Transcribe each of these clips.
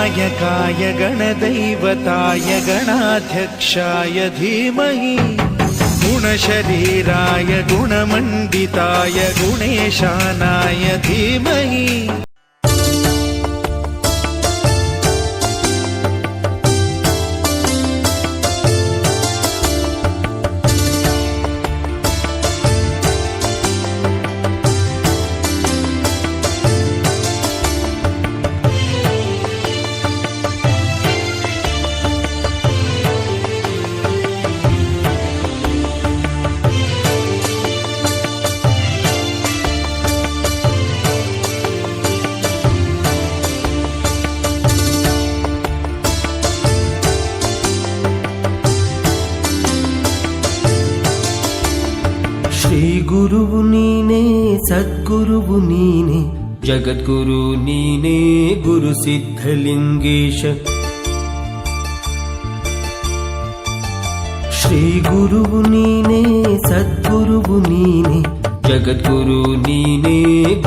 गणनायकाय गणदैवताय गणाध्यक्षाय धीमहि गुणशरीराय गुणमण्डिताय गुणेशानाय धीमहि। ಶ್ರೀ ಗುರುವು ನೀನೇ, ಸದ್ಗುರುವು ನೀನೇ, ಜಗದ್ಗುರು ನೀನೇ ಗುರು ಸಿದ್ಧಲಿಂಗೇಶ. ಶ್ರೀ ಗುರುವು ನೀನೇ, ಸದ್ಗುರುವು ನೀನೇ, ಜಗದ್ಗುರು ನೀನೇ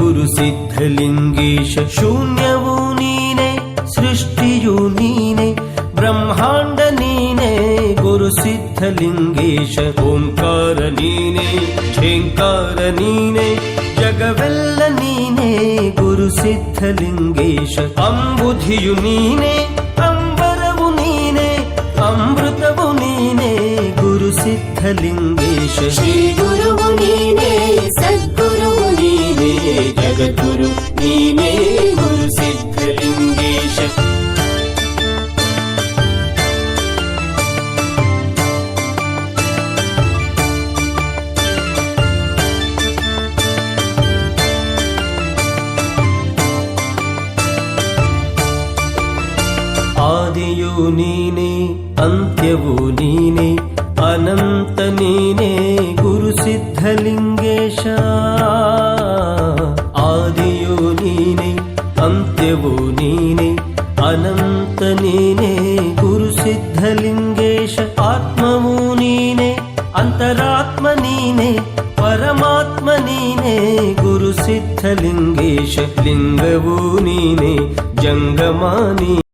ಗುರು ಸಿದ್ಧಲಿಂಗೇಶ. ಶೂನ್ಯವು ನೀನೇ, ಸೃಷ್ಟಿಯು ನೀನೇ, ಬ್ರಹ್ಮಾಂಡ ನೀನೇ ಗುರು ಸಿದ್ಧಲಿಂಗೇಶ. ಓಂಕಾರ ನೀನೇ, ಝೇಂಕಾರ ನೀನೇ, ಜಗವೆಲ್ಲ ನೀನೇ ಗುರು ಸಿದ್ಧಲಿಂಗೇಶ. ಅಂಬುಧಿಯು ನೀನೇ, ಅಂಬರವು ನೀನೇ, ಅಮೃತವು ನೀನೇ ಗುರು ಸಿದ್ಧಲಿಂಗೇಶ. ಶ್ರೀ ಗುರುವು ನೀನೇ, ಸದ್ಗುರುವು ನೀನೇ, ಜಗದ್ಗುರು ನೀನೇ ಗುರು ಸಿದ್ಧಲಿಂಗೇಶ. ಆದಿಯು ನೀನೇ, ಅಂತ್ಯವು ನೀನೇ, ಅನಂತ ನೀನೇ ಗುರು ಸಿದ್ಧಲಿಂಗೇಶ. ಆದಿಯು ನೀನೇ, ಅಂತ್ಯವು ನೀನೇ, ಅನಂತ ನೀನೇ ಗುರು ಸಿದ್ಧಲಿಂಗೇಶ. ಆತ್ಮವು ನೀನೇ, ಅಂತರಾತ್ಮ ನೀನೇ, ಪರಮಾತ್ಮ ನೀನೇ ಗುರು ಸಿದ್ಧಲಿಂಗೇಶ. ಲಿಂಗವು ನೀನೇ, ಜಂಗಮ ನೀನೇ.